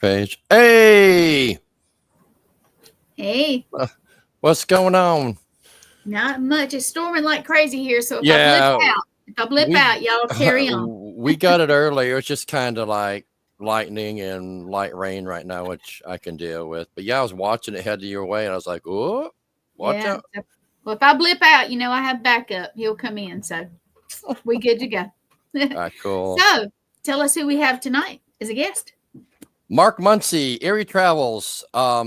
Page. Hey, what's going on? Not much. It's storming like crazy here. So if I blip out, y'all carry on. We got it earlier. It's just kind of like lightning and light rain right now, which I can deal with. But yeah, I was watching it head your way, and I was like, "Oh, watch out!" Well, if I blip out, I have backup. He'll come in, so we good to go. All right, cool. So, tell us who we have tonight as a guest. Mark Muncy, Erie Travels.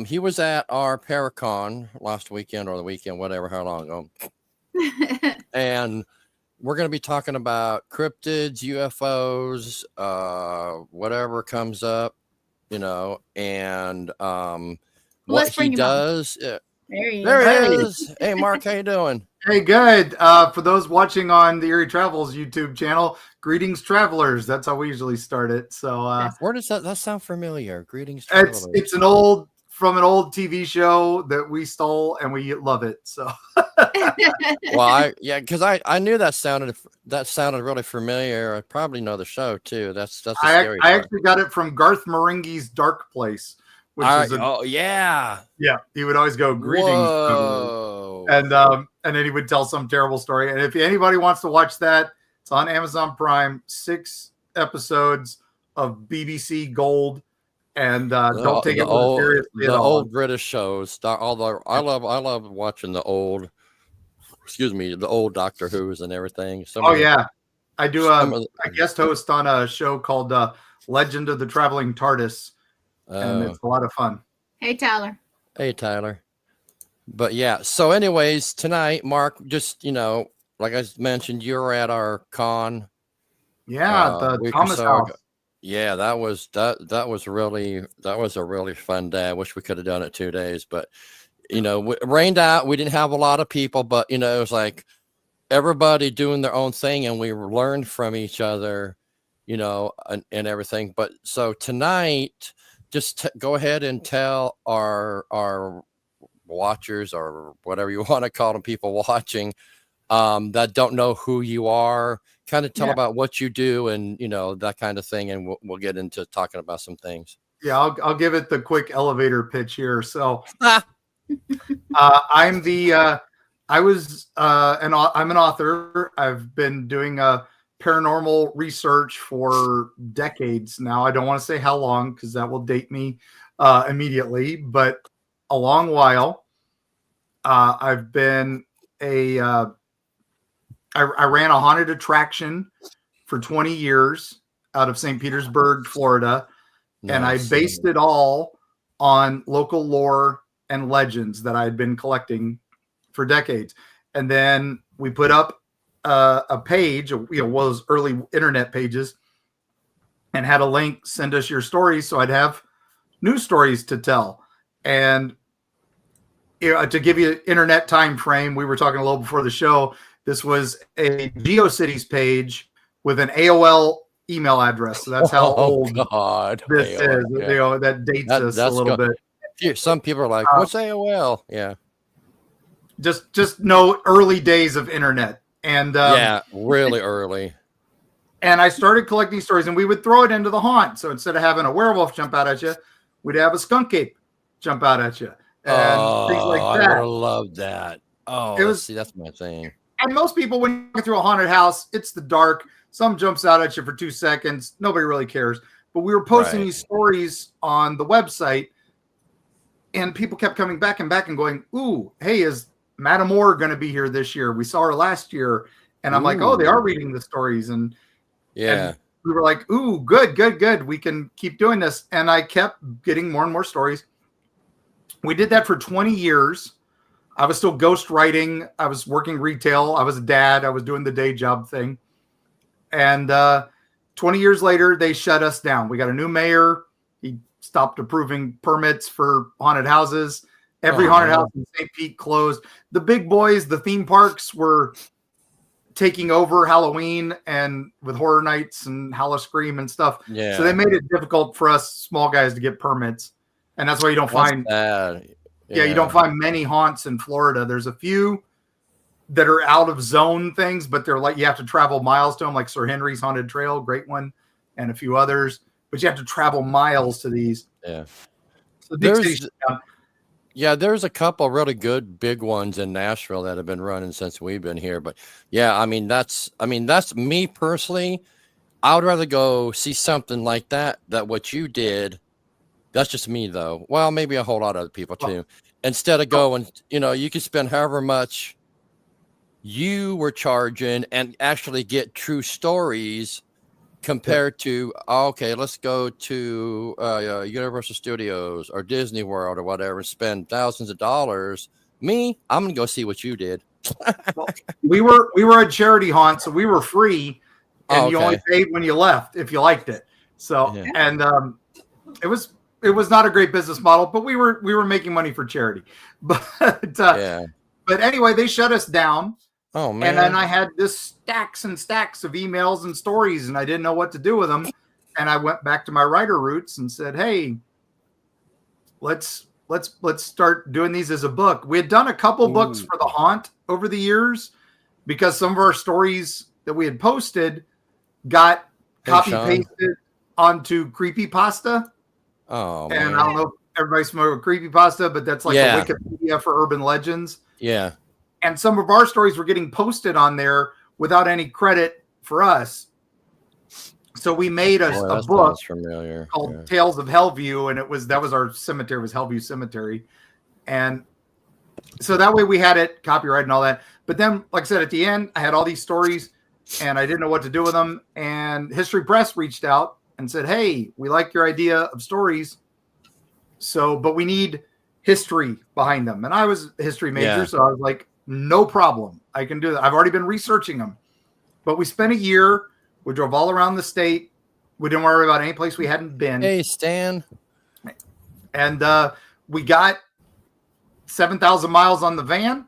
He was at our Paracon last weekend or the weekend, whatever, how long ago. And we're going to be talking about cryptids, UFOs, whatever comes up, and what he does. There he is. Hey, Mark, how you doing? Hey, good. For those watching on the Erie Travels YouTube channel, greetings, travelers. That's how we usually start it. So, where does that sound familiar? Greetings, travelers. It's an old TV show that we stole, and we love it. So, well, because I knew that sounded really familiar. I probably know the show too. That's the scary part. I actually got it from Garth Marenghi's Dark Place. Which is yeah, he would always go greetings, and then he would tell some terrible story. And if anybody wants to watch that, it's on Amazon Prime. 6 episodes of BBC Gold, and don't take it seriously at all. The old British shows. Although I love watching the old Doctor Who's and everything. I do a guest host on a show called Legend of the Traveling TARDIS. And it's a lot of fun. Hey, Tyler. But yeah, so anyways, tonight, Mark, just, like I mentioned, you're at our con. Yeah, the Thomas House. Yeah, that was a really fun day. I wish we could have done it 2 days, but, it rained out. We didn't have a lot of people, but, it was like everybody doing their own thing, and we learned from each other, and everything. But so tonight, just go ahead and tell our watchers, or whatever you want to call them, people watching, that don't know who you are, kind of tell about what you do and, that kind of thing. And we'll get into talking about some things. Yeah, I'll give it the quick elevator pitch here. So I'm an author. I've been doing paranormal research for decades now. I don't want to say how long because that will date me immediately, but a long while. I've been I ran a haunted attraction for 20 years out of St. Petersburg, Florida. Nice. And I based it all on local lore and legends that I had been collecting for decades. And then we put up a page, one of those early internet pages, and had a link, send us your stories. So I'd have new stories to tell. And to give you an internet time frame, we were talking a little before the show. This was a GeoCities page with an AOL email address. So that's how old this AOL, is. Yeah. That dates us a little bit. Some people are like, what's AOL? Yeah. Just no early days of internet. And really early. And I started collecting stories, and we would throw it into the haunt. So instead of having a werewolf jump out at you, we'd have a skunk ape jump out at you. And things like that. I love that. Oh, see, that's my thing. And most people, when you go through a haunted house, it's the dark. Some jumps out at you for 2 seconds. Nobody really cares. But we were posting these stories on the website, and people kept coming back and going, ooh, hey, is Madam Moore going to be here this year? We saw her last year. And I'm like, oh, they are reading the stories. And and we were like, ooh, good. We can keep doing this. And I kept getting more and more stories. We did that for 20 years. I was still ghost writing. I was working retail. I was a dad. I was doing the day job thing. And 20 years later, they shut us down. We got a new mayor. He stopped approving permits for haunted houses. Every haunted house in St. Pete closed. The big boys, the theme parks were taking over Halloween and with Horror Nights and Halloween and stuff. Yeah. So they made it difficult for us small guys to get permits. And that's why you don't find you don't find many haunts in Florida. There's a few that are out of zone things, but they're like you have to travel miles to them, like Sir Henry's Haunted Trail, great one, and a few others. But you have to travel miles to these. Yeah. So there's a couple really good big ones in Nashville that have been running since we've been here. But that's me personally. I would rather go see something like that what you did. That's just me, though. Well, maybe a whole lot of other people, too. Instead of going, you can spend however much you were charging and actually get true stories compared to, okay, let's go to Universal Studios or Disney World or whatever and spend thousands of dollars. Me, I'm going to go see what you did. Well, we were a charity haunt, so we were free, and you only paid when you left if you liked it. So, and it was not a great business model, but we were making money for charity. But anyway, they shut us down. Oh man! And then I had this stacks and stacks of emails and stories, and I didn't know what to do with them. And I went back to my writer roots and said, "Hey, let's start doing these as a book." We had done a couple books for the haunt over the years because some of our stories that we had posted got copy pasted onto creepypasta. Oh, man. And I don't know if everybody's familiar with creepypasta, but that's like a Wikipedia for urban legends. Yeah. And some of our stories were getting posted on there without any credit for us. So we made a book called Tales of Hellview, and that was our cemetery, was Hellview Cemetery. And so that way we had it copyrighted and all that. But then, like I said, at the end, I had all these stories, and I didn't know what to do with them. And History Press reached out and said, hey, we like your idea of stories. But we need history behind them. And I was a history major, so I was like, no problem. I can do that. I've already been researching them. But we spent a year. We drove all around the state. We didn't worry about any place we hadn't been. Hey, Stan. And we got 7,000 miles on the van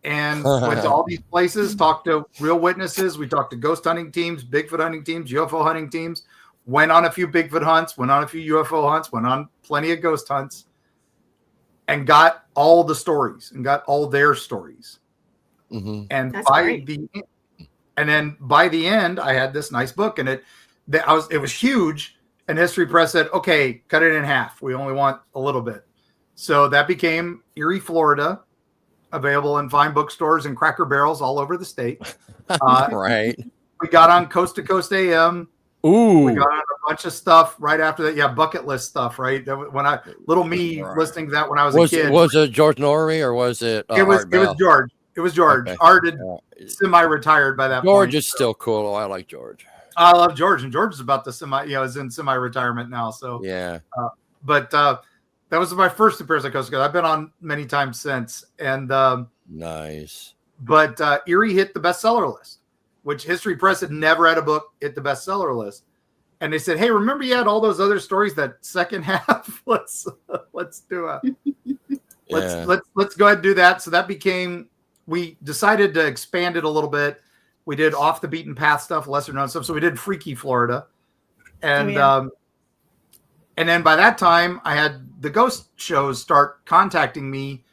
and went to all these places, talked to real witnesses. We talked to ghost hunting teams, Bigfoot hunting teams, UFO hunting teams, went on a few Bigfoot hunts, went on a few UFO hunts, went on plenty of ghost hunts, and got all the stories and got all their stories. Mm-hmm. And by the end, I had this nice book, and it was huge. And History Press said, "Okay, cut it in half. We only want a little bit." So that became Erie, Florida, available in fine bookstores and Cracker Barrels all over the state. Right. We got on Coast to Coast AM. Ooh. We got on a bunch of stuff right after that. Yeah, bucket list stuff, right? That, when little me listening to that when I was a kid. Was it George Norrie or was it Art Bell? It was George. It was George. Okay. Art had semi-retired by that point. George is still cool. I like George. I love George, and George is about to is in semi-retirement now. So yeah. But that was my first appearance at Coast to Coast. I've been on many times since, and nice. But Erie hit the bestseller list, which History Press had never had a book hit the bestseller list. And they said, "Hey, remember you had all those other stories that second half? let's do a let's go ahead and do that." So that became, we decided to expand it a little bit. We did off the beaten path stuff, lesser known stuff. So we did Freaky Florida, and and then by that time I had the ghost shows start contacting me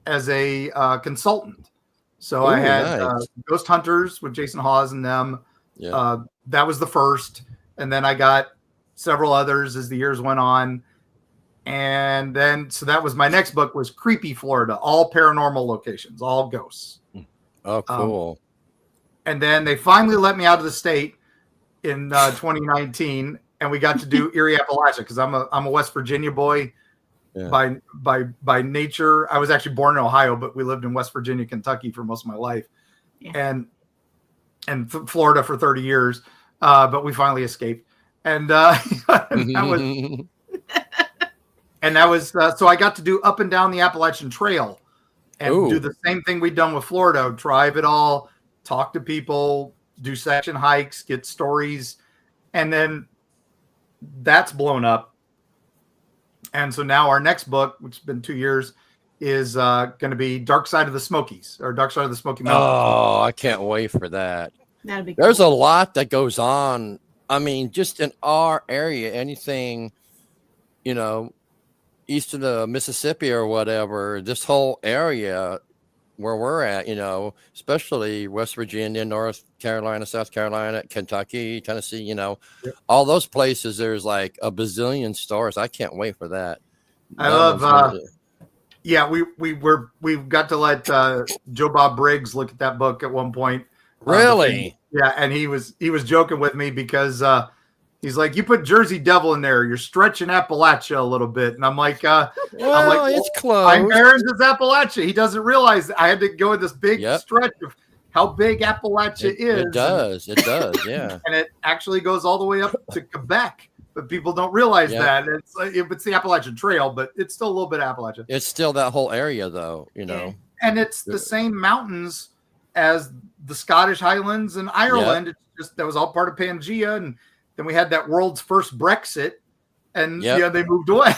as a consultant. So I had Ghost Hunters with Jason Hawes and them. Yeah. That was the first. And then I got several others as the years went on. And then, so that was my next book, was Creepy Florida, all paranormal locations, all ghosts. Oh, cool. And then they finally let me out of the state in 2019. And we got to do Erie, Appalachia, because I'm a West Virginia boy. Yeah. By nature. I was actually born in Ohio, but we lived in West Virginia, Kentucky for most of my life, and Florida for 30 years. But we finally escaped, and that was so I got to do up and down the Appalachian Trail, and do the same thing we'd done with Florida: drive it all, talk to people, do section hikes, get stories, and then that's blown up. And so now our next book, which has been 2 years, is going to be Dark Side of the Smokies, or Dark Side of the Smoky Mountains. Oh, I can't wait for that. That'd be There's a lot that goes on. I mean, just in our area, anything, east of the Mississippi or whatever, this whole area where we're at, especially West Virginia, North Carolina, South Carolina, Kentucky, Tennessee, all those places, there's like a bazillion stores. I can't wait for that. I love, we got to let Joe Bob Briggs look at that book at one point. Really? And he was joking with me because he's like, "You put Jersey Devil in there, you're stretching Appalachia a little bit." And I'm like, it's close. I'm Barron's is Appalachia. He doesn't realize that I had to go in this big stretch of how big Appalachia is. It does, yeah. And it actually goes all the way up to Quebec, but people don't realize that. It's the Appalachian Trail, but it's still a little bit of Appalachia. It's still that whole area, though, And it's the same mountains as the Scottish Highlands and Ireland. It's just, that was all part of Pangea, and then we had that world's first Brexit, and they moved away.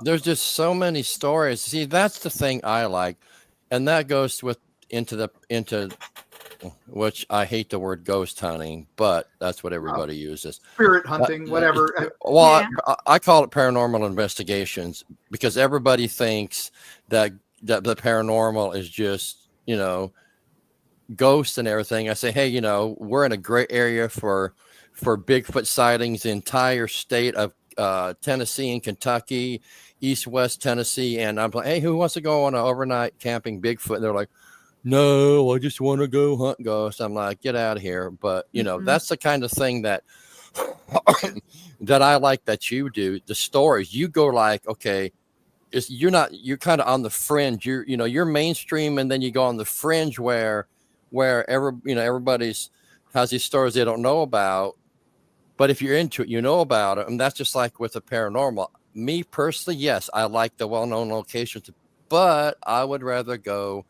There's just so many stories. See, that's the thing I like, and that goes into which I hate the word ghost hunting, but that's what everybody uses. Spirit hunting, whatever. I call it paranormal investigations, because everybody thinks that the paranormal is just ghosts and everything. I say, hey, we're in a great area for Bigfoot sightings, the entire state of Tennessee and Kentucky, East-West Tennessee. And I'm like, hey, who wants to go on an overnight camping Bigfoot? And they're like, no, I just want to go hunt ghosts. I'm like, get out of here. But, that's the kind of thing that that I like that you do. The stories, you go like, okay, you're kind of on the fringe. You're mainstream, and then you go on the fringe where everybody's has these stories they don't know about. But if you're into it, you know about it. And that's just like with the paranormal. Me personally, yes, I like the well-known locations, but I would rather go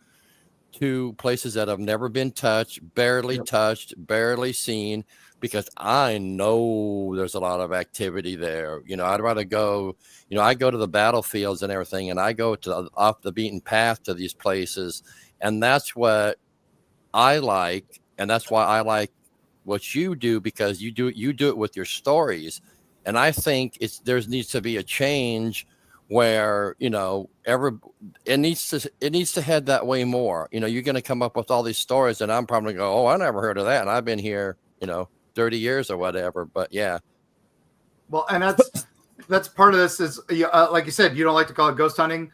to places that have never been touched, barely seen, because I know there's a lot of activity there. I'd rather go, I go to the battlefields and everything, and I go to off the beaten path to these places. And that's what I like. And that's why I like what you do, because you do it with your stories. And I think there needs to be a change where, it needs to head that way more. You're going to come up with all these stories, and I'm probably going to go, oh, I never heard of that. And I've been here, 30 years or whatever. But yeah. Well, and that's part of this is, like you said, you don't like to call it ghost hunting.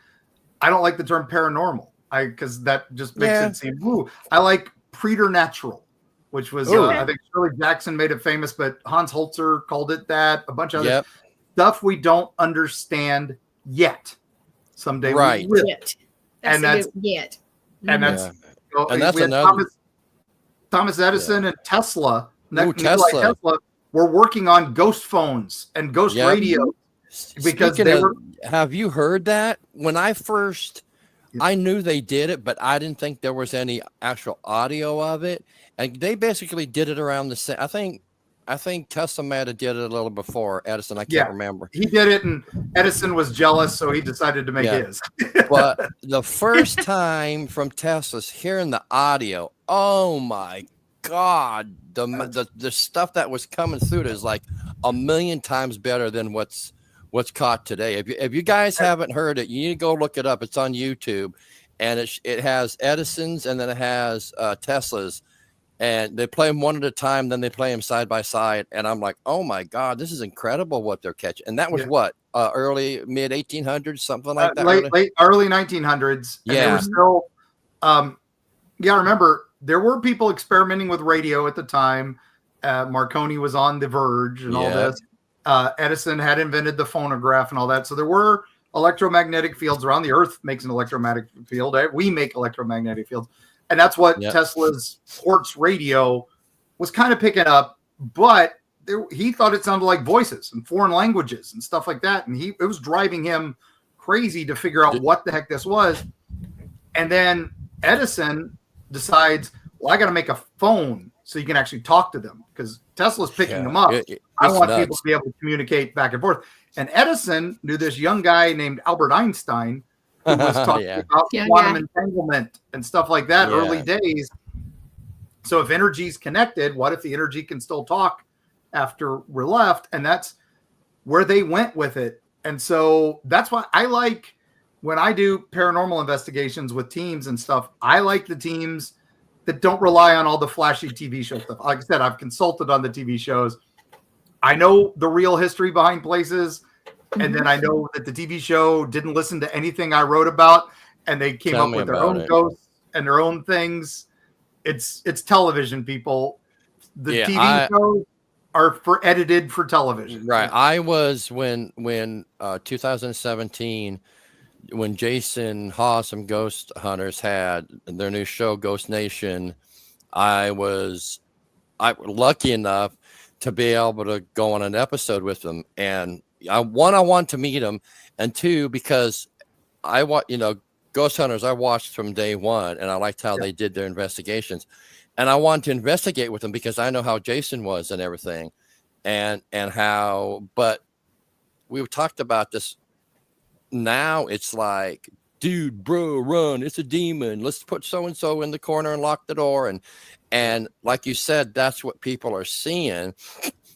I don't like the term paranormal, because that just makes it seem, I like preternatural. which was I think Shirley Jackson made it famous, but Hans Holzer called it that. A bunch of other stuff we don't understand yet. Someday we will. And that's another Thomas Edison and Tesla. Tesla were working on ghost phones and ghost radio because have you heard that? When I first I knew they did it, but I didn't think there was any actual audio of it. And they basically did it around the same. I think Tesla might have did it a little before Edison. I can't remember. He did it, and Edison was jealous, so he decided to make his. But the first time from Tesla's hearing the audio, oh my God, the stuff that was coming through it is like a million times better than what's caught today. If you guys haven't heard it, you need to go look it up. It's on YouTube, and it has Edison's and then it has Tesla's. And they play them one at a time, then they play them side by side. And I'm like, oh my God, this is incredible what they're catching. And that was early, mid 1800s, something like that. Early 1900s. And they were still, remember, there were people experimenting with radio at the time. Marconi was on the verge and all this. Edison had invented the phonograph and all that. So there were electromagnetic fields around. The Earth makes an electromagnetic field. We make electromagnetic fields. And that's what Tesla's quartz radio was kind of picking up. But he thought it sounded like voices and foreign languages and stuff like that. And it was driving him crazy to figure out what the heck this was. And then Edison decides, well, I got to make a phone so you can actually talk to them, because Tesla's picking them up. I want people to be able to communicate back and forth. And Edison knew this young guy named Albert Einstein, who was talking about quantum entanglement and stuff like that early days. So if energy's connected, what if the energy can still talk after we're left? And that's where they went with it. And so that's why I like, when I do paranormal investigations with teams and stuff, I like the teams that don't rely on all the flashy TV show stuff. Like I said, I've consulted on the TV shows. I know the real history behind places. And then I know that the TV show didn't listen to anything I wrote about, and they came up with their own ghosts and their own things. It's television, people. The TV shows are edited for television. Right. I was when 2017, when Jason Hawes from Ghost Hunters had their new show Ghost Nation, I was lucky enough to be able to go on an episode with them. And I want to meet them, and two, because I want, Ghost Hunters, I watched from day one, and I liked how they did their investigations, and I wanted to investigate with them because I know how Jason was and everything, and how. But we've talked about this. Now it's like, dude, bro, run! It's a demon. Let's put so and so in the corner and lock the door, and like you said, that's what people are seeing.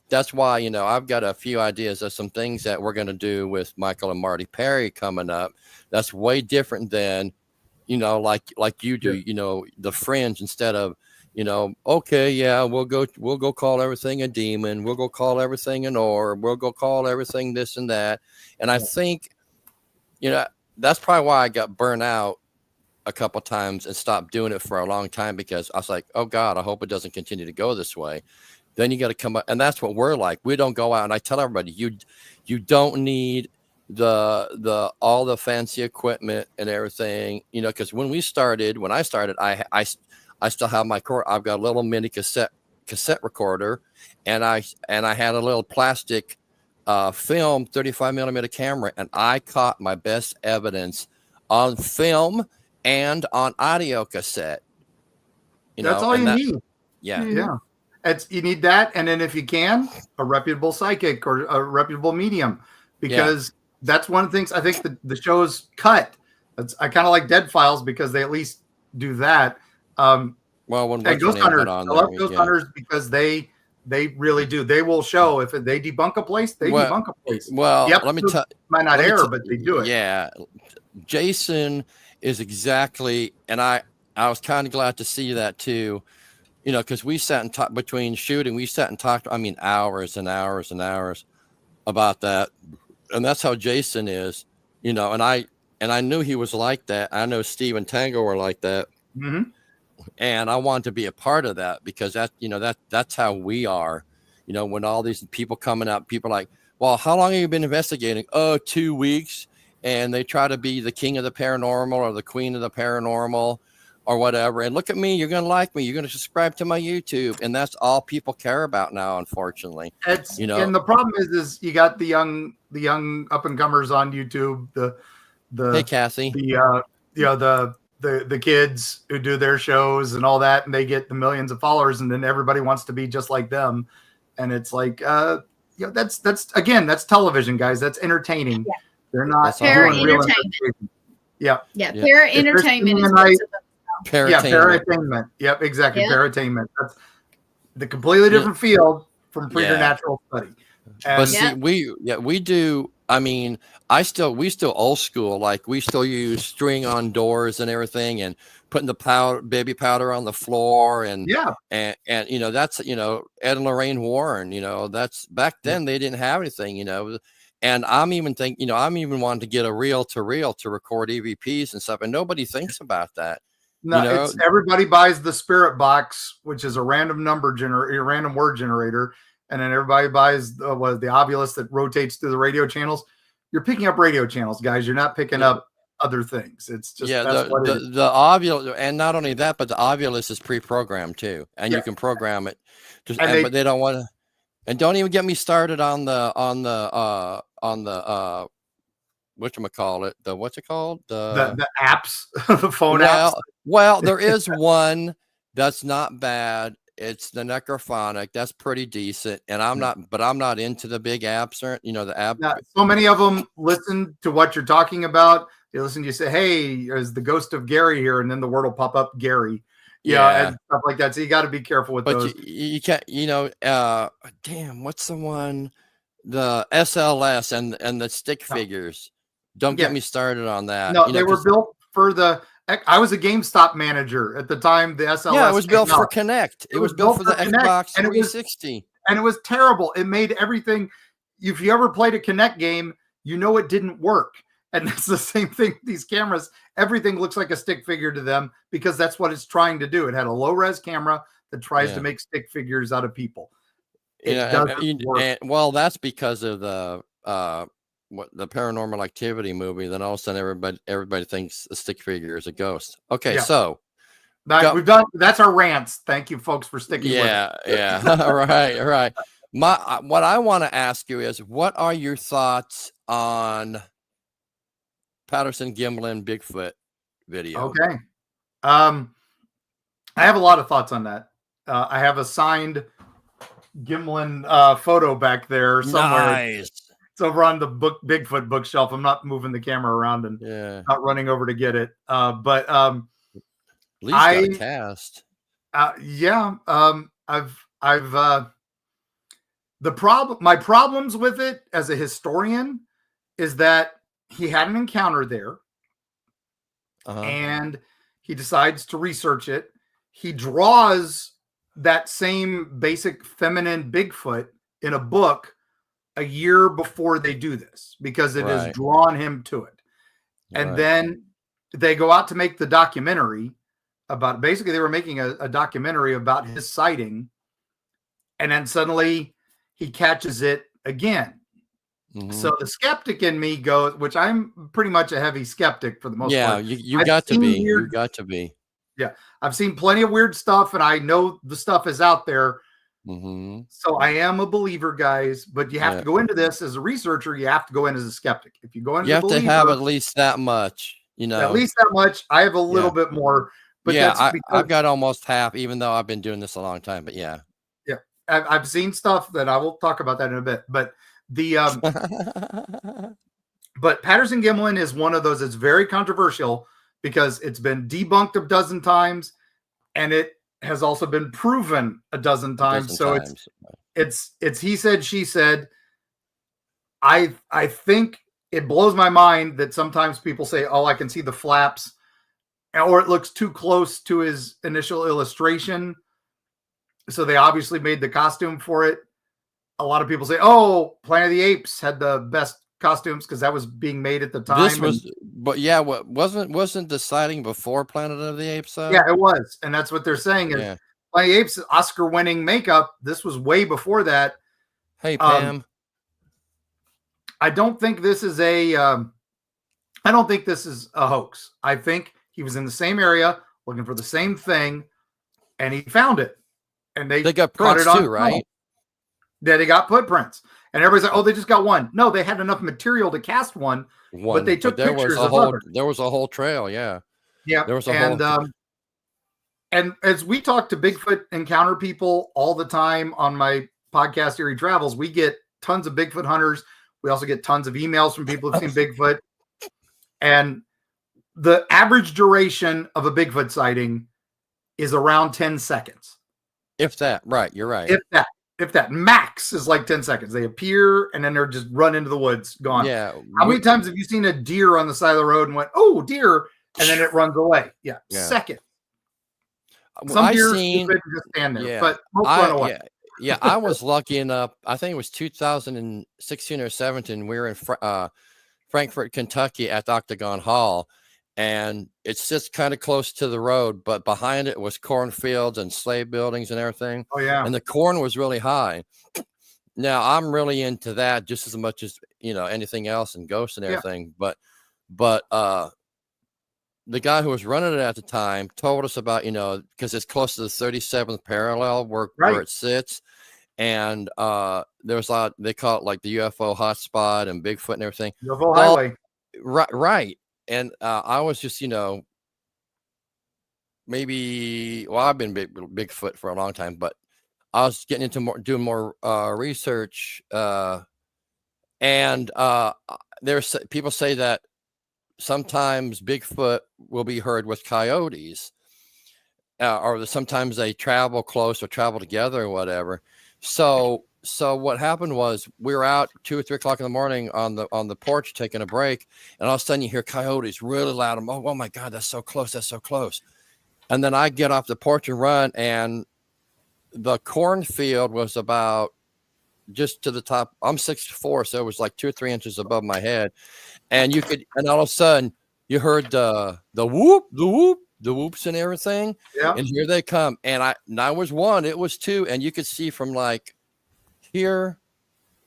That's why, I've got a few ideas of some things that we're going to do with Michael and Marty Perry coming up. That's way different than, like you do, the Fringe, instead of, okay, yeah, we'll go call everything a demon. We'll go call everything an orb. We'll go call everything this and that. And I think, that's probably why I got burnt out a couple times and stopped doing it for a long time, because I was like, oh God, I hope it doesn't continue to go this way. Then you got to come up, and that's what we're like. We don't go out, and I tell everybody, you don't need the all the fancy equipment and everything, because when I started, I still have I've got a little mini cassette recorder, and I had a little plastic film 35 millimeter camera, and I caught my best evidence on film and on audio cassette. That's all you need. Yeah. Yeah. You need that, and then if you can, a reputable psychic or a reputable medium, because that's one of the things I think the show's cut. I kind of like Dead Files because they at least do that. Well, when Ghost Hunters, I love Ghost Hunters because they really do. They will show if they debunk a place, debunk a place. Well, let me tell. Might not air, but they do it. Yeah, Jason is exactly, and I was kind of glad to see that too. Because we sat and talked between shooting, we sat and talked, hours and hours and hours about that. And that's how Jason is, and I knew he was like that. I know Steve and Tango were like that. Mm-hmm. And I want to be a part of that because that's how we are. When all these people coming up, people are like, well, how long have you been investigating? Oh, 2 weeks. And they try to be the king of the paranormal or the queen of the paranormal or whatever. And look at me, you're going to like me. You're going to subscribe to my YouTube. And that's all people care about now, unfortunately. And the problem is you got the young up and comers on YouTube, Hey, Cassie, the kids who do their shows and all that, and they get the millions of followers, and then everybody wants to be just like them. And it's like, that's television, guys. That's entertaining. Yeah. They're not para doing real entertainment. Yeah. Para entertainment is what's para-tainment. Yep, exactly. Yep. Para-tainment. That's the completely different field from preternatural study. And but see, we do. I mean, we still old school. Like we still use string on doors and everything, and putting the baby powder on the floor, and and that's Ed and Lorraine Warren. That's back then they didn't have anything. And I'm even wanting to get a reel to record EVPs and stuff, and nobody thinks about that. No, it's everybody buys the Spirit Box, which is a random random word generator, and then everybody buys the Ovilus that rotates through the radio channels. You're picking up radio channels, guys. You're not picking up other things. It's just the Ovilus, and not only that, but the Ovilus is pre-programmed too, and you can program it. But they don't want to. And don't even get me started on the whatchamacallit, what's it called? The apps, the phone apps. Well, there is one that's not bad. It's the Necrophonic. That's pretty decent. And I'm not into the big apps or the app. Now, so many of them listen to what you're talking about. They listen to you say, "Hey, is the ghost of Gary here?" And then the word will pop up, Gary. And stuff like that. So you got to be careful with those. But you can't, damn, what's the one? The SLS and the stick figures. Don't get me started on that. No, they were built for I was a GameStop manager at the time. The SLS. Yeah, it was built for Kinect. It was built for the Xbox 360. And it was terrible. It made everything. If you ever played a Kinect game, it didn't work. And that's the same thing with these cameras. Everything looks like a stick figure to them because that's what it's trying to do. It had a low-res camera that tries to make stick figures out of people. Well, that's because of the Paranormal Activity movie. Then all of a sudden, everybody thinks a stick figure is a ghost. Okay, so we've done. That's our rants. Thank you, folks, for sticking with it. Yeah. All right. What I want to ask you is, what are your thoughts on Patterson Gimlin Bigfoot video? Okay. I have a lot of thoughts on that. I have a signed Gimlin photo back there somewhere. Nice. It's over on the Bigfoot bookshelf. I'm not moving the camera around and not running over to get it. But at least got a cast. My problems with it as a historian is that he had an encounter there, and he decides to research it. He draws that same basic feminine Bigfoot in a book a year before they do this because it has drawn him to it. And then they go out to make the documentary about, basically they were making a documentary about his sighting, and then suddenly he catches it again. So the skeptic in me goes, which I'm pretty much a heavy skeptic for the most part. Yeah, you got to be. You got to be. Yeah, I've seen plenty of weird stuff, and I know the stuff is out there. So I am a believer, guys. But you have to go into this as a researcher. You have to go in as a skeptic. If you go in, you have to have at least that much. At least that much. I have a little bit more. But I've got almost half, even though I've been doing this a long time. But I've seen stuff that I will talk about that in a bit. But but Patterson Gimlin is one of those that's very controversial because it's been debunked a dozen times, and it has also been proven a dozen times. It's he said, she said. I think it blows my mind that sometimes people say, "Oh, I can see the flaps," or it looks too close to his initial illustration. So they obviously made the costume for it. A lot of people say, "Oh, Planet of the Apes had the best costumes because that was being made at the time. This was, but yeah, wasn't the sighting before Planet of the Apes? Yeah, it was, and that's what they're saying is Planet of the Apes Oscar-winning makeup. This was way before that. Hey, Pam. I don't think this is a hoax. I think he was in the same area looking for the same thing, and he found it. And they got prints too, right? Yeah, they got footprints. And everybody's like, "Oh, they just got one." No, they had enough material to cast one, but they took pictures of others. There was a whole trail, yeah. Yeah, there was a whole. And as we talk to Bigfoot encounter people all the time on my podcast, Eerie Travels, we get tons of Bigfoot hunters. We also get tons of emails from people who've seen Bigfoot. And the average duration of a Bigfoot sighting is around 10 seconds. If that, right, you're right. If that max is like 10 seconds. They appear and then they're just run into the woods, gone. Yeah. How many times have you seen a deer on the side of the road and went, "Oh, deer," and then it runs away? Yeah. Second. Some deer just stand there, but most run away. Yeah, I was lucky enough. I think it was 2016 or 17. We were in Frankfort, Kentucky at the Octagon Hall, and it sits kind of close to the road, but behind it was cornfields and slave buildings and everything. Oh, yeah. And the corn was really high. Now, I'm really into that just as much as, anything else and ghosts and everything. Yeah. But the guy who was running it at the time told us about, because it's close to the 37th parallel where it sits. And there's a lot, they call it like the UFO hotspot and Bigfoot and everything. UFO highway. Right. And I was just, I've been Bigfoot for a long time, but I was getting into doing more research. And there's people say that sometimes Bigfoot will be heard with coyotes, or sometimes they travel close or travel together or whatever. So what happened was we were out 2 or 3 o'clock in the morning on the porch taking a break, and all of a sudden you hear coyotes really loud. Oh my God, that's so close. That's so close. And then I get off the porch and run, and the cornfield was about just to the top. I'm 6'4", so it was like 2 or 3 inches above my head. And and all of a sudden you heard the whoop, the whoops and everything. Yeah. And here they come. And I was 1, it was 2. And you could see from like here,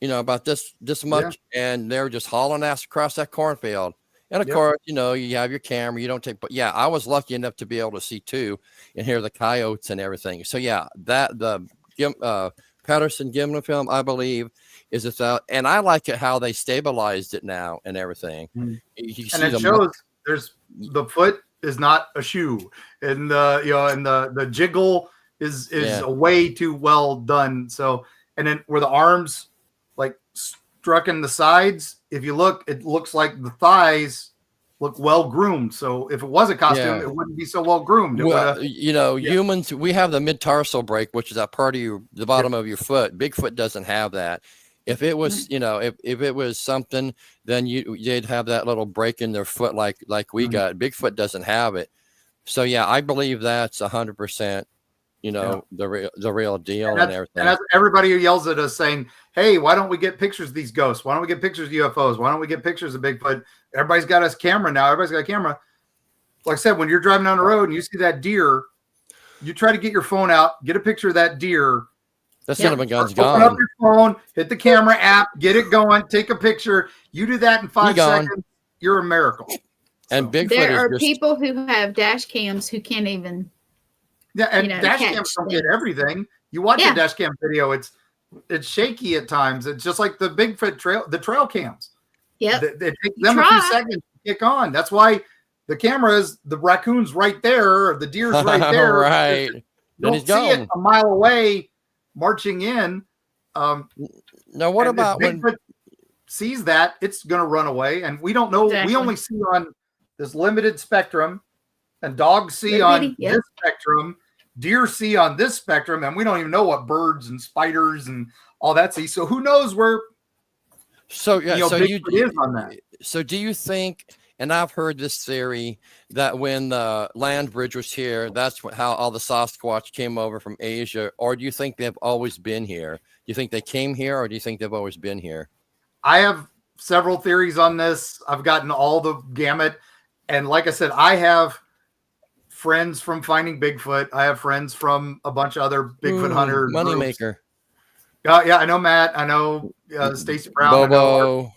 about this much. Yeah. And they were just hauling ass across that cornfield. And of course, you have your camera, you don't take, but yeah, I was lucky enough to be able to see 2 and hear the coyotes and everything. So yeah, the Patterson Gimlin film, I believe, is out, and I like it how they stabilized it now and everything. Mm-hmm. And it shows there's the foot is not a shoe, and the jiggle is way too well done. So, and then where the arms like struck in the sides, if you look, it looks like the thighs look well groomed. So if it was a costume, it wouldn't be so well groomed. Humans, we have the mid-tarsal break, which is that part of the bottom of your foot. Bigfoot doesn't have that. If it was, if it was something, then you'd have that little break in their foot like we got. Bigfoot doesn't have it. So yeah, I believe that's 100%, the real deal and everything. And that's everybody who yells at us saying, "Hey, why don't we get pictures of these ghosts? Why don't we get pictures of UFOs? Why don't we get pictures of Bigfoot?" Everybody's got a camera now. Everybody's got a camera. Like I said, when you're driving down the road and you see that deer, you try to get your phone out, get a picture of that deer. That son of a gun's gone. Open up your phone, hit the camera app, get it going, take a picture. You do that in 5 seconds, you're a miracle. And Bigfoot there are people who have dash cams who can't even. Yeah, and dash cams don't get everything. You watch a dash cam video, it's shaky at times. It's just like the Bigfoot trail cams. Yeah, it takes them a few seconds to kick on. That's why the the raccoon's right there, or the deer's right there. Right. Then he's see it a mile away marching in. Now, what about when Bigfoot sees that, it's going to run away, and we don't know. Exactly. We only see on this limited spectrum, and dogs see on this spectrum. Deer see on this spectrum, and we don't even know what birds and spiders and all that see. So who knows where? So Bigfoot is on that. So do you think? And I've heard this theory that when the land bridge was here, that's how all the Sasquatch came over from Asia. Or do you think they've always been here? Do you think they came here, or do you think they've always been here? I have several theories on this. I've gotten all the gamut. And like I said, I have friends from Finding Bigfoot. I have friends from a bunch of other Bigfoot hunter moneymaker. Yeah, I know Matt. I know Stacey Brown. Bobo.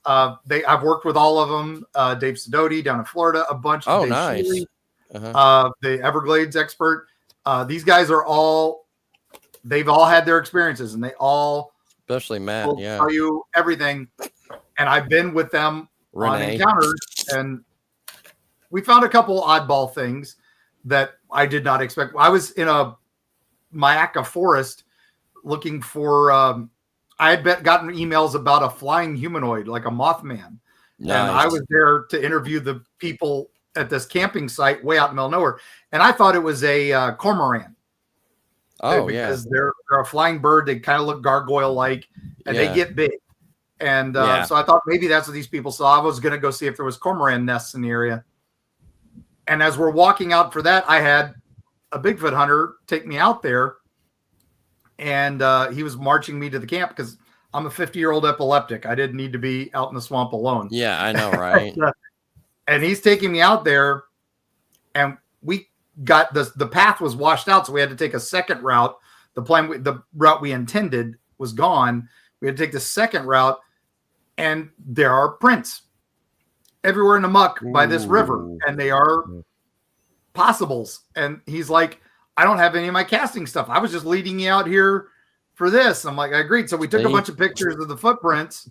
I know I've worked with all of them. Dave Sidoti down in Florida, a bunch. Oh, Dave nice. Shealy, the Everglades expert. These guys are they've all had their experiences, and they all, especially Matt, will tell you everything. And I've been with them on encounters, and we found a couple oddball things that I did not expect. I was in a Mayaca forest looking for, I had gotten emails about a flying humanoid, like a Mothman. Nice. And I was there to interview the people at this camping site way out in the middle of nowhere. And I thought it was a cormorant. Oh, because they're a flying bird. They kind of look gargoyle-like, and they get big. And so I thought maybe that's what these people saw. I was going to go see if there was cormorant nests in the area. And as we're walking out for that, I had a Bigfoot hunter take me out there, and he was marching me to the camp because I'm a 50-year-old epileptic. I didn't need to be out in the swamp alone. Yeah, I know, right? And he's taking me out there, and we got the path was washed out, so we had to take a second route. The route we intended was gone. We had to take the second route, and there are prints everywhere in the muck by this river, and they are possibles. And he's like, I don't have any of my casting stuff. I was just leading you out here for this. I'm like, I agreed. So we took a bunch of pictures of the footprints,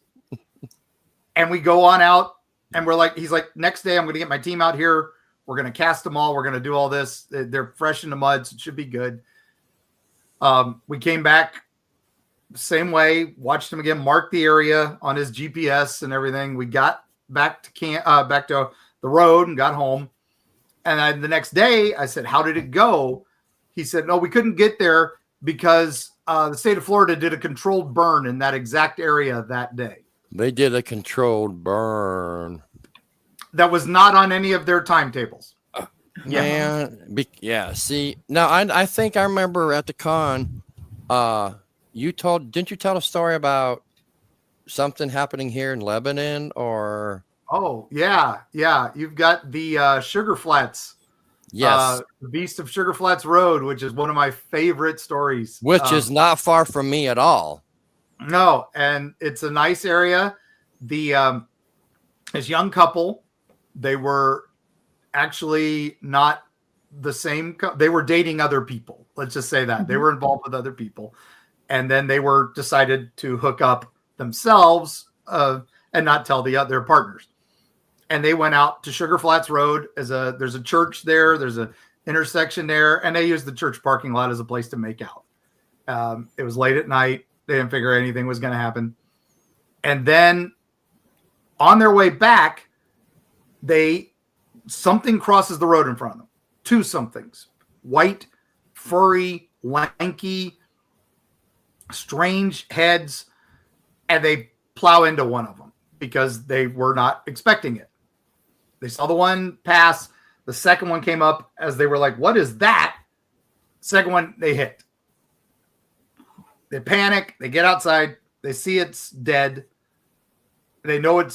and we go on out, and he's like, next day I'm going to get my team out here. We're going to cast them all. We're going to do all this. They're fresh in the mud, so it should be good. We came back same way, watched him again, marked the area on his GPS and everything. We got back to the road and got home. And the next day I said, how did it go? He said, no, we couldn't get there because the state of Florida did a controlled burn in that exact area that day. They did a controlled burn. That was not on any of their timetables. Yeah. See, now I think I remember at the con, didn't you tell a story about something happening here in Lebanon or? Oh yeah. You've got the Sugar Flats. Yes. The Beast of Sugar Flats Road, which is one of my favorite stories. Which is not far from me at all. No, and it's a nice area. This young couple, they were actually not the same. They were dating other people. Let's just say that. They were involved with other people. And then they were decided to hook up themselves and not tell their partners. And they went out to Sugar Flats Road. There's a church there. There's an intersection there. And they used the church parking lot as a place to make out. It was late at night. They didn't figure anything was going to happen. And then on their way back, something crosses the road in front of them. Two somethings. White, furry, lanky, strange heads. And they plow into one of them because they were not expecting it. They saw the one pass. The second one came up as they were like, what is that? Second one, they hit. They panic. They get outside. They see it's dead. They know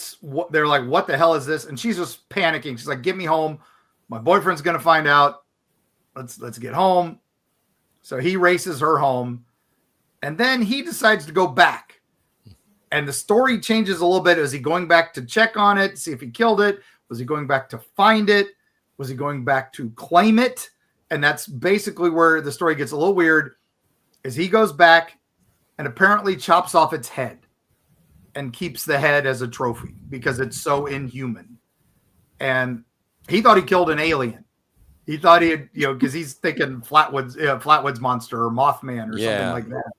they're like, what the hell is this? And she's just panicking. She's like, get me home. My boyfriend's going to find out. Let's get home. So he races her home. And then he decides to go back. And the story changes a little bit. Is he going back to check on it, see if he killed it? Was he going back to find it? Was he going back to claim it? And that's basically where the story gets a little weird, is he goes back and apparently chops off its head and keeps the head as a trophy because it's so inhuman. And he thought he killed an alien. He thought he had, because he's thinking Flatwoods Monster or Mothman or something like that.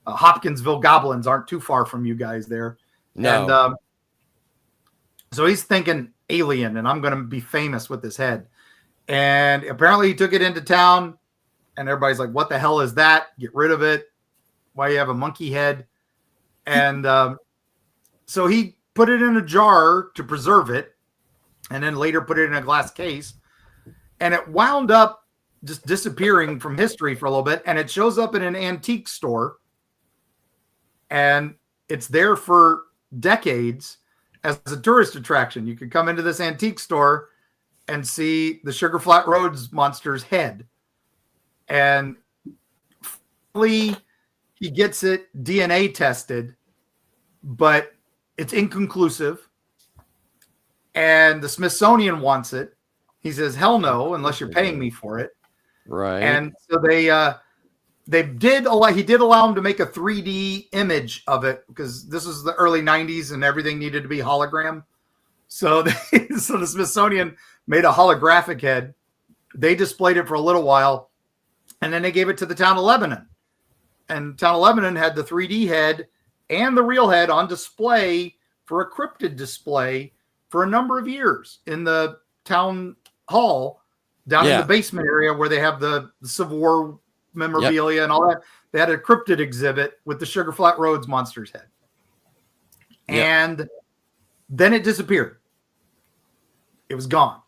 Hopkinsville goblins aren't too far from you guys there. No. And so he's thinking alien, and I'm going to be famous with this head. And apparently he took it into town, and everybody's like, what the hell is that? Get rid of it. Why you have a monkey head? And so he put it in a jar to preserve it, and then later put it in a glass case. And it wound up just disappearing from history for a little bit, and it shows up in an antique store. And it's there for decades as a tourist attraction. You could come into this antique store and see the Sugar Flat Roads monster's head. And finally, he gets it DNA tested, but it's inconclusive. And the Smithsonian wants it. He says, hell no, unless you're paying me for it. Right. And so he did allow him to make a 3D image of it, because this was the early 90s and everything needed to be hologram. So the Smithsonian made a holographic head. They displayed it for a little while, and then they gave it to the town of Lebanon. And town of Lebanon had the 3D head and the real head on display for a cryptid display for a number of years in the town hall down in the basement area where they have the Civil War memorabilia and all that. They had a cryptid exhibit with the Sugar Flat Roads monster's head. And then it disappeared. It was gone.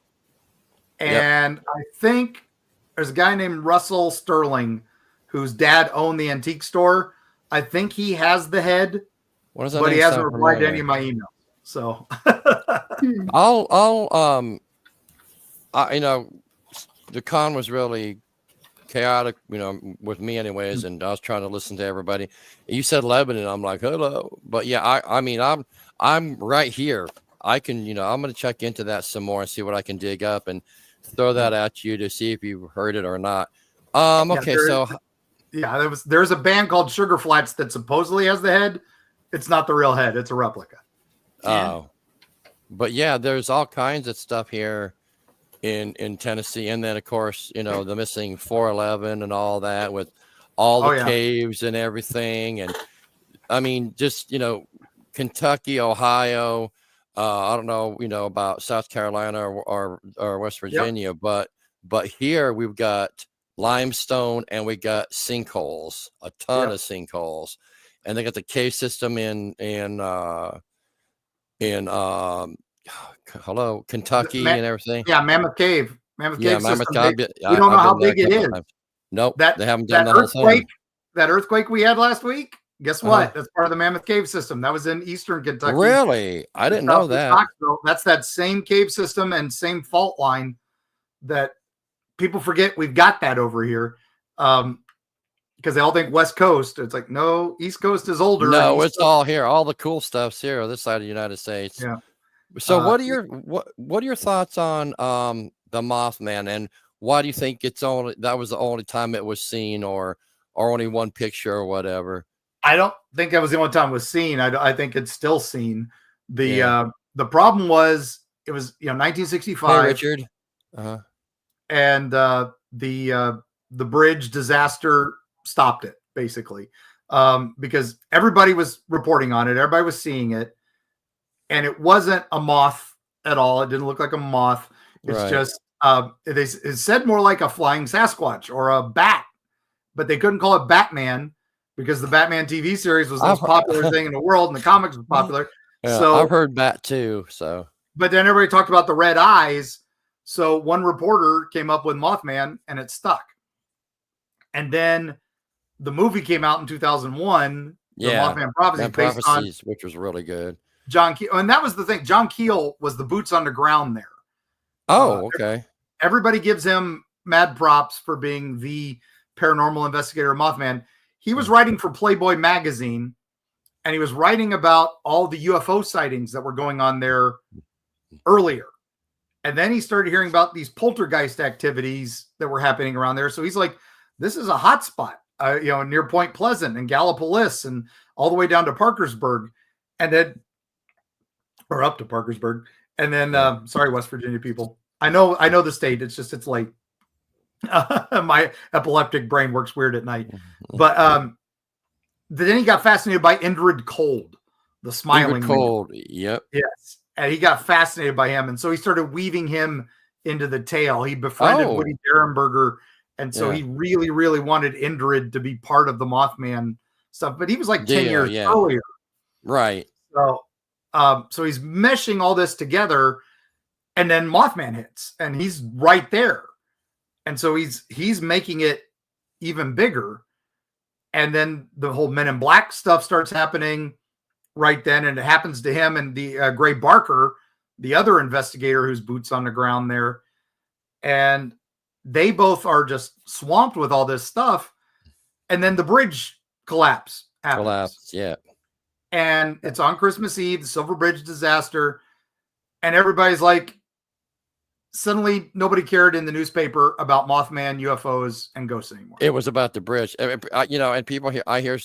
And I think there's a guy named Russell Sterling whose dad owned the antique store. I think he has the head, but he hasn't replied to any of my emails. So the con was really chaotic, with me anyways, and I was trying to listen to everybody. You said Lebanon, I'm like, hello. But yeah, I'm right here. I can, I'm going to check into that some more and see what I can dig up and throw that at you to see if you heard it or not. There's a band called Sugar Flats that supposedly has the head. It's not the real head. It's a replica. Oh, but yeah, there's all kinds of stuff here in Tennessee, and then of course the missing 411 and all that with all the caves and everything, and I mean just Kentucky, Ohio, I don't know about South Carolina or West Virginia, but here we've got limestone and we got sinkholes, a ton of sinkholes, and they got the cave system in Kentucky and everything. Yeah, Mammoth Cave. Mammoth Cave system. Cave. We don't know how big it is. Nope. They haven't done that earthquake we had last week. Guess what? That's part of the Mammoth Cave system. That was in eastern Kentucky. Really? I didn't know that. That's that same cave system and same fault line that people forget we've got that over here. Because they all think West Coast. It's like, no, East Coast is older. No, it's all here. All the cool stuff's here on this side of the United States. Yeah. So what are your thoughts on the Mothman, and why do you think that was the only time it was seen, or only one picture or whatever? I don't think that was the only time it was seen. I think it's still seen. The problem was it was 1965. Hey, Richard. And the bridge disaster stopped it basically, because everybody was reporting on it, everybody was seeing it. And it wasn't a moth at all. It didn't look like a moth. It's just, it said more like a flying Sasquatch or a bat, but they couldn't call it Batman because the Batman TV series was the most popular thing in the world and the comics were popular. Yeah, so I've heard bat too. So, but then everybody talked about the red eyes. So one reporter came up with Mothman and it stuck. And then the movie came out in 2001. The Mothman Prophecies, based on, which was really good. John Keel, and that was the thing. John Keel was the boots on the ground there. Oh, okay. Everybody gives him mad props for being the paranormal investigator of Mothman. He was writing for Playboy magazine, and he was writing about all the UFO sightings that were going on there earlier. And then he started hearing about these poltergeist activities that were happening around there. So he's like, this is a hot spot, near Point Pleasant and Gallipolis and all the way down to Parkersburg. And then or up to Parkersburg. And then, sorry, West Virginia people. I know the state. It's just, it's late. My epileptic brain works weird at night. But then he got fascinated by Indrid Cold, the smiling Cold. Yep. Yes. And he got fascinated by him. And so he started weaving him into the tale. He befriended Woody Derenberger. And so he really, really wanted Indrid to be part of the Mothman stuff. But he was like 10 years earlier. Right. So he's meshing all this together, and then Mothman hits, and he's right there. And so he's making it even bigger. And then the whole Men in Black stuff starts happening. right then, and it happens to him and the Gray Barker, the other investigator who's boots on the ground there, and they both are just swamped with all this stuff, and then the bridge collapse happens. Yeah. And it's on Christmas Eve, the Silver Bridge disaster, and everybody's like, suddenly nobody cared in the newspaper about Mothman, UFOs, and ghosts anymore. It was about the bridge, you know, and people here, I hear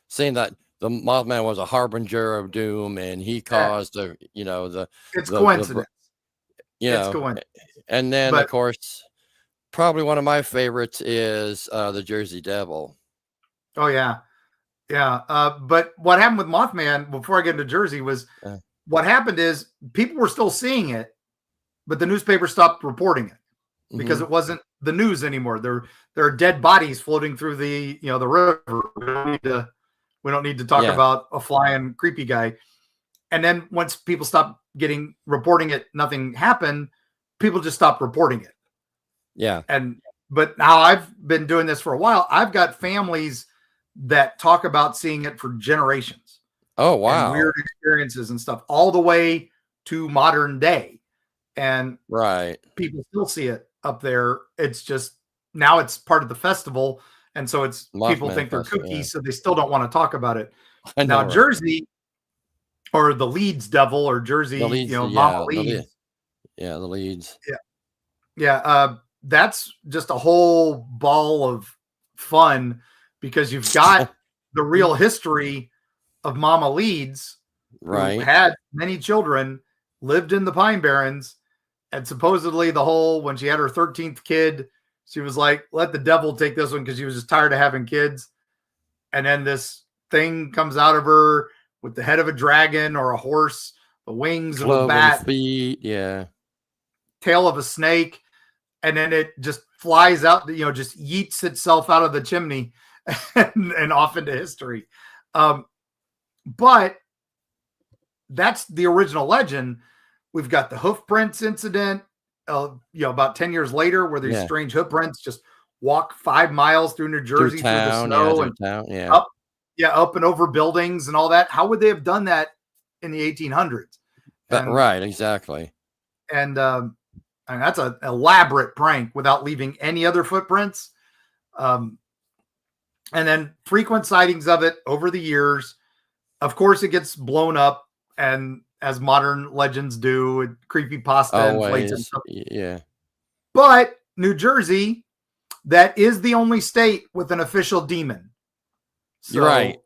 saying that the Mothman was a harbinger of doom, and he caused the, you know, it's coincidence. It's coincidence. And then, of course, probably one of my favorites is the Jersey Devil. Oh yeah, yeah. But what happened with Mothman before I get into Jersey was what happened is people were still seeing it, but the newspaper stopped reporting it because it wasn't the news anymore. There are dead bodies floating through the river. We don't need to talk about a flying creepy guy. And then once people stopped reporting it, nothing happened. People just stopped reporting it. Yeah. But now I've been doing this for a while. I've got families that talk about seeing it for generations. Oh, wow. Weird experiences and stuff all the way to modern day. And people still see it up there. It's just now it's part of the festival. And so it's people think they're kooky, so they still don't want to talk about it. Now, Jersey, or the Leeds Devil, or Jersey, Mama Leeds. The Leeds. Yeah. That's just a whole ball of fun because you've got the real history of Mama Leeds, who had many children, lived in the Pine Barrens, and supposedly when she had her 13th kid, she was like, let the devil take this one because she was just tired of having kids. And then this thing comes out of her with the head of a dragon or a horse, the wings of a bat, feet, tail of a snake, and then it just flies out, just yeets itself out of the chimney and off into history. But that's the original legend. We've got the hoof prints incident, about 10 years later, where these strange hoof prints just walk 5 miles through New Jersey through the snow and up and over buildings and all that. How would they have done that in the 1800s? Exactly. And that's an elaborate prank without leaving any other footprints. And then frequent sightings of it over the years. Of course, it gets blown up, and as modern legends do, creepypasta inflates and stuff. Yeah. But New Jersey, that is the only state with an official demon. So, You're right.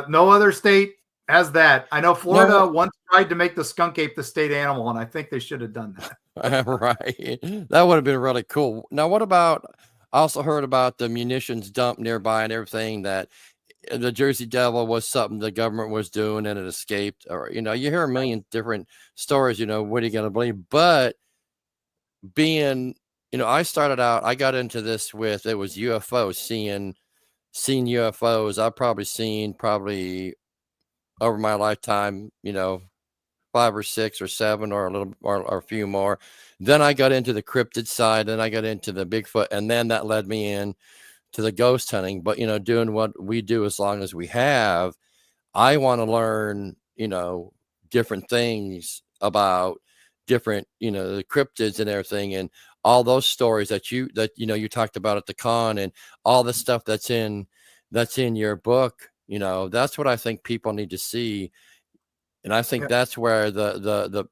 No other state has that. I know Florida once tried to make the skunk ape the state animal, and I think they should have done that. Right. That would have been really cool. Now, what about, I also heard about the munitions dump nearby and everything, that the Jersey Devil was something the government was doing and it escaped. Or, you hear a million different stories, what are you going to believe? But being, I started out, I got into this with, it was UFOs, seeing UFOs. I've probably seen over my lifetime, 5 or 6 or 7 or a little or a few more. Then I got into the cryptid side, and I got into the Bigfoot, and then that led me in to the ghost hunting. But doing what we do, as long as we have, I want to learn different things about different the cryptids and everything, and all those stories that you talked about at the con, and all the stuff that's in your book. That's what I think people need to see. And I think that's where the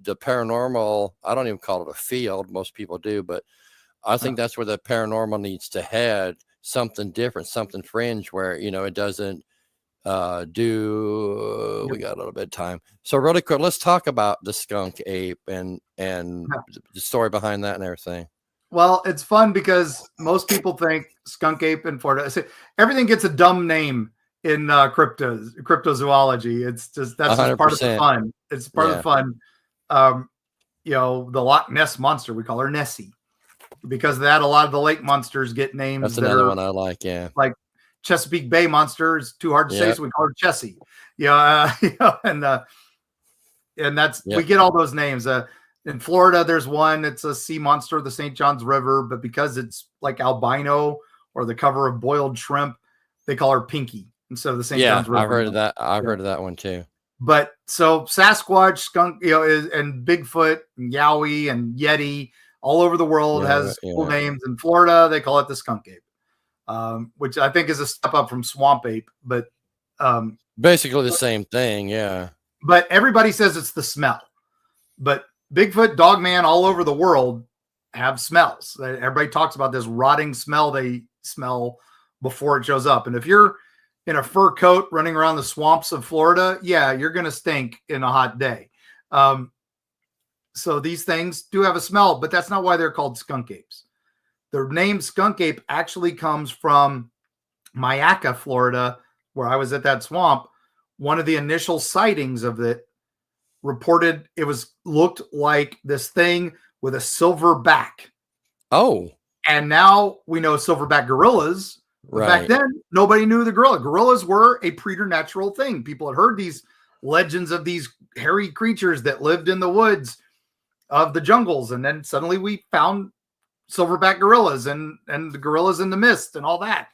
paranormal, I don't even call it a field, most people do, but I think that's where the paranormal needs to head, something different, something fringe, where it doesn't we got a little bit of time. So really quick, let's talk about the skunk ape and the story behind that and everything. Well, it's fun because most people think skunk ape in Florida. Everything gets a dumb name in cryptozoology. It's just, that's just part of the fun. It's part of the fun. The Loch Ness monster, we call her Nessie. Because of that, a lot of the lake monsters get names. That's another one I like, like Chesapeake Bay monster is too hard to say, so we call her Chessie. And that's we get all those names. In Florida, there's one. It's a sea monster of the St. Johns River, but because it's like albino or the cover of boiled shrimp, they call her Pinky. instead of the St. Yeah, John's River. I've heard of that. I've heard of that one too. But so Sasquatch, skunk, and Bigfoot and Yowie and Yeti all over the world has cool names. In Florida, they call it the skunk ape, which I think is a step up from swamp ape, but basically the same thing. Yeah. But everybody says it's the smell. But Bigfoot, Dogman, all over the world have smells. Everybody talks about this rotting smell they smell before it shows up. And if you're in a fur coat running around the swamps of Florida, yeah, you're going to stink in a hot day. So these things do have a smell, but that's not why they're called skunk apes. The name skunk ape actually comes from Mayaca, Florida, where I was at that swamp. One of the initial sightings of it reported it looked like this thing with a silver back. Oh. And now we know silverback gorillas. Right. Back then, nobody knew the gorilla. Gorillas were a preternatural thing. People had heard these legends of these hairy creatures that lived in the woods of the jungles. And then suddenly we found silverback gorillas and the gorillas in the mist and all that.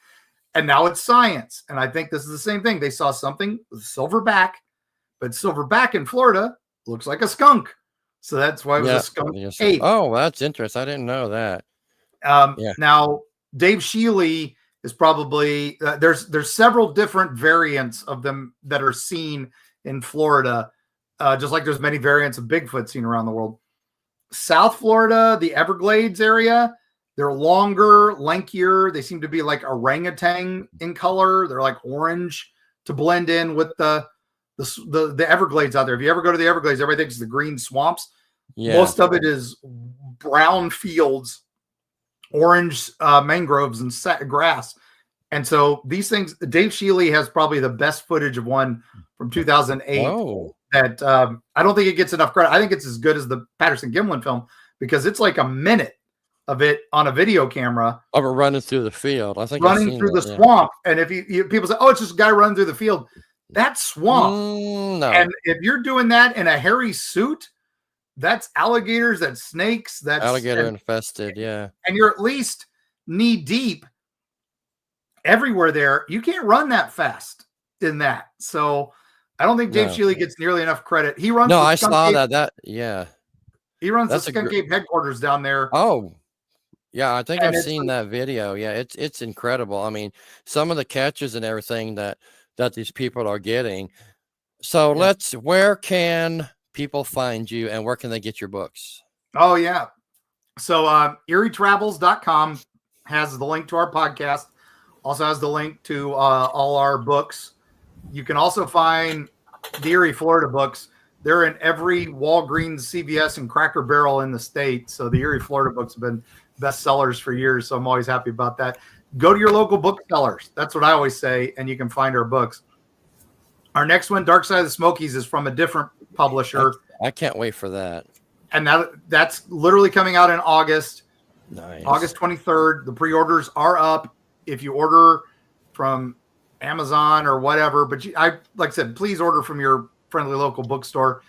And now it's science. And I think this is the same thing. They saw something with silverback, but silverback in Florida looks like a skunk. So that's why it was a skunk ape. Oh, that's interesting. I didn't know that. Now, Dave Shealy is probably there's several different variants of them that are seen in Florida, just like there's many variants of Bigfoot seen around the world. South Florida, the Everglades area, they're longer, lankier. They seem to be like orangutan in color. They're like orange to blend in with the Everglades out there. If you ever go to the Everglades, everybody thinks the green swamps. Yeah. Most of it is brown fields, orange mangroves and grass. And so these things, Dave Shealy has probably the best footage of one from 2008 that I don't think it gets enough credit. I think it's as good as the Patterson-Gimlin film because it's like a minute of it on a video camera. Of it running through the field. I think running through the swamp. And if you people say, oh, it's just a guy running through the field. That's swamp. No. And if you're doing that in a hairy suit, that's alligators, that's snakes, that's alligator infested, yeah. And you're at least knee deep everywhere there. You can't run that fast in that. So I don't think Dave Shealy gets nearly enough credit. He runs. No, I saw that. Yeah. He runs the Skunk Ape headquarters down there. Oh, yeah. I think I've seen that video. Yeah, it's incredible. I mean, some of the catches and everything that these people are getting. So where can people find you and where can they get your books? Oh, yeah. So EerieTravels.com has the link to our podcast. Also has the link to all our books. You can also find the Erie, Florida books. They're in every Walgreens, CVS, and Cracker Barrel in the state. So the Erie, Florida books have been bestsellers for years. So I'm always happy about that. Go to your local booksellers. That's what I always say. And you can find our books. Our next one, Dark Side of the Smokies, is from a different publisher. I can't wait for that. And that's literally coming out in August. Nice. August 23rd. The pre-orders are up. If you order from Amazon or whatever, but like I said, please order from your friendly local bookstore.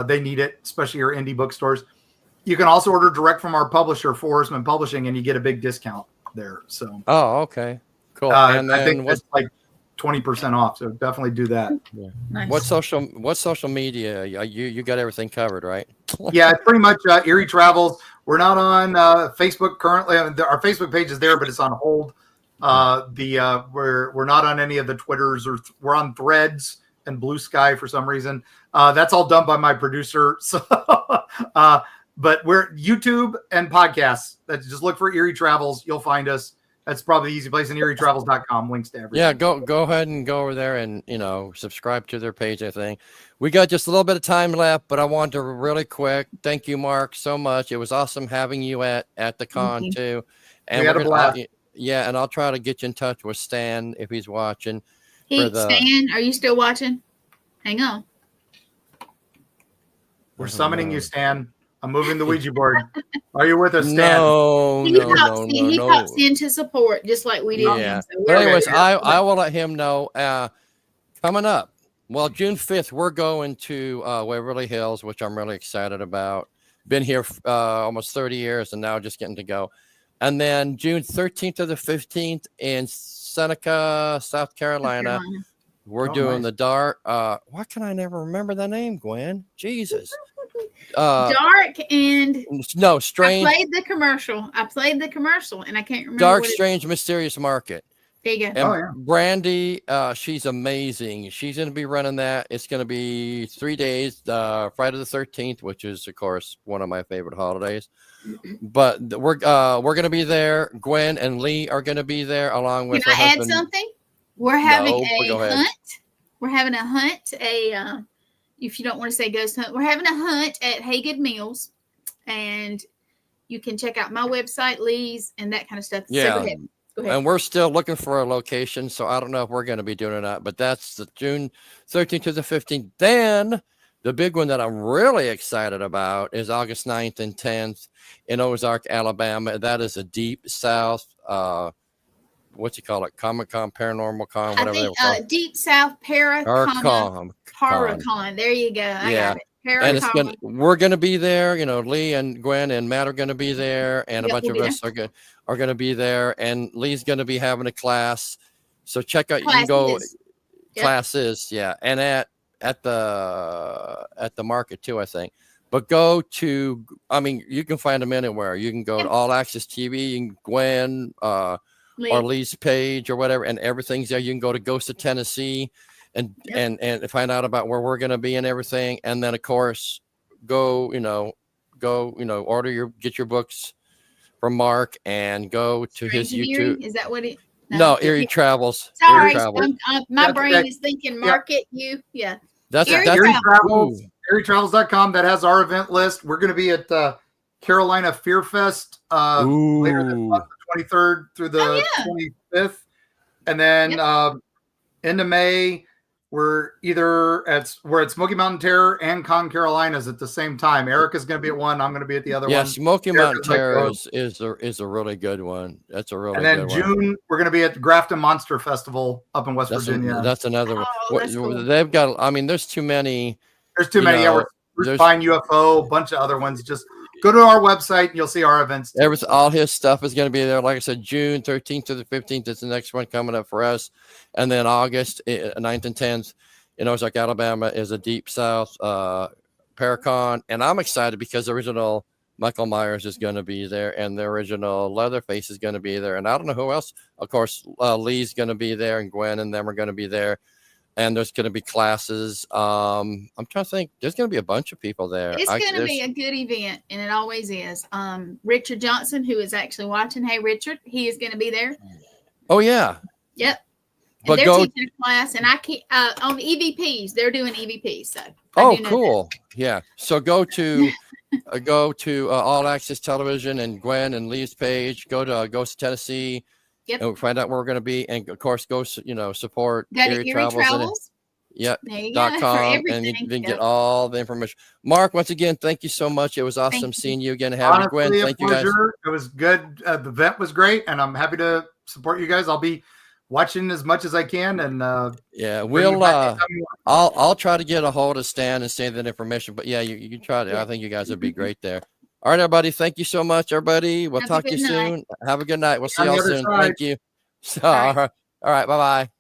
They need it, especially your indie bookstores. You can also order direct from our publisher, Horseman Publishing, and you get a big discount there. So, okay, cool. And I think it's like 20% off. So definitely do that. Yeah. Nice. What social media? You got everything covered, right? Yeah, it's pretty much Erie Travels. We're not on Facebook currently. Our Facebook page is there, but it's on hold. We're not on any of the Twitters, or we're on Threads and Blue Sky for some reason. That's all done by my producer. So, but we're YouTube and podcasts. Just look for Erie Travels. You'll find us. That's probably the easy place. And EerieTravels.com links to everything. Yeah, go ahead and go over there and subscribe to their page. I think we got just a little bit of time left, but I want to really quick thank you, Mark, so much. It was awesome having you at the con too. And we had a blast. Yeah, and I'll try to get you in touch with Stan if he's watching. Stan, are you still watching? Hang on. We're summoning you, Stan. I'm moving the Ouija board. Are you with us, Stan? No. He pops in to support, just like we did. Yeah. But anyways, I will let him know. Coming up, well, June 5th, we're going to Waverly Hills, which I'm really excited about. Been here almost 30 years and now just getting to go. And then June 13th to the 15th in Seneca, South Carolina. We're doing the dark. Why can I never remember the name, Gwen? Jesus. Dark and no, strange. I played the commercial, and I can't remember. Dark, strange, mysterious market. There you go. And Brandy, she's amazing. She's going to be running that. It's going to be 3 days. Friday the 13th, which is of course one of my favorite holidays. But we're going to be there. Gwen and Lee are going to be there along with. Can I add something? We're having a hunt. We're having a hunt. If you don't want to say ghost hunt, we're having a hunt at Haygood Mills, and you can check out my website, Lee's, and that kind of stuff. Yeah. So go ahead. And we're still looking for a location, so I don't know if we're going to be doing it or not. But that's the June 13th to the 15th. Then the big one that I'm really excited about is August 9th and 10th in Ozark, Alabama. That is a deep South. What's you call it? Comic-Con, Paranormal Con, whatever they call it. Deep South Paracon. There you go. I got it. And we're going to be there. You know, Lee and Gwen and Matt are going to be there, and a bunch of us are going to be there. And Lee's going to be having a class, so check out. You can go classes, and at the market too, I think. But go to, I mean, you can find them anywhere. You can go to All Access TV, and Gwen, or Lee's page or whatever, and everything's there. You can go to Ghost of Tennessee and find out about where we're going to be and everything. And then of course, get your books from Mark and go to his YouTube. Is that what it? No, Erie Travels. Sorry, Erie Travels. My brain is thinking Market you. Yeah. That's Erie Travels. ErieTravels.com. That has our event list. We're going to be at the Carolina Fear Fest later this month, the 23rd through the 25th. And then into May, we're at Smoky Mountain Terror and Con Carolinas at the same time. Erica's going to be at one. I'm going to be at the other one. Yeah, Smoky Mountain Terror is a really good one. That's a really good one. And then June, we're going to be at the Grafton Monster Festival up in West Virginia. That's another one. Cool. They've got, I mean, there's too many. There's too many. We're Fine UFO, a bunch of other ones. Just go to our website and you'll see our events. All his stuff is going to be there. Like I said, June 13th to the 15th is the next one coming up for us. And then August 9th and 10th in Ozark, Alabama is a Deep South Paracon. And I'm excited because the original Michael Myers is going to be there and the original Leatherface is going to be there. And I don't know who else. Of course, Lee's going to be there and Gwen and them are going to be there. And there's going to be classes. I'm trying to think. There's going to be a bunch of people there. It's going to be a good event, and it always is. Richard Johnson, who is actually watching, hey Richard, he is going to be there. Oh yeah. Yep. And but they're teaching a class, and I can't on EVPs. They're doing EVPs. So cool. Yeah. So go to All Access Television and Gwen and Lee's page. Go to Ghost of Tennessee. Yep. And find out where we're going to be, and of course, go support Erie Travels. .com, and you can get all the information. Mark, once again, thank you so much. It was awesome seeing you again. Have you, Gwen. Thank you guys. It was good. The event was great, and I'm happy to support you guys. I'll be watching as much as I can, and I'll try to get a hold of Stan and say that information. But you can try to. I think you guys would be great there. All right, everybody. Thank you so much, everybody. We'll talk to you soon. Have a good night. We'll see y'all soon. Thank you. All right. Bye-bye.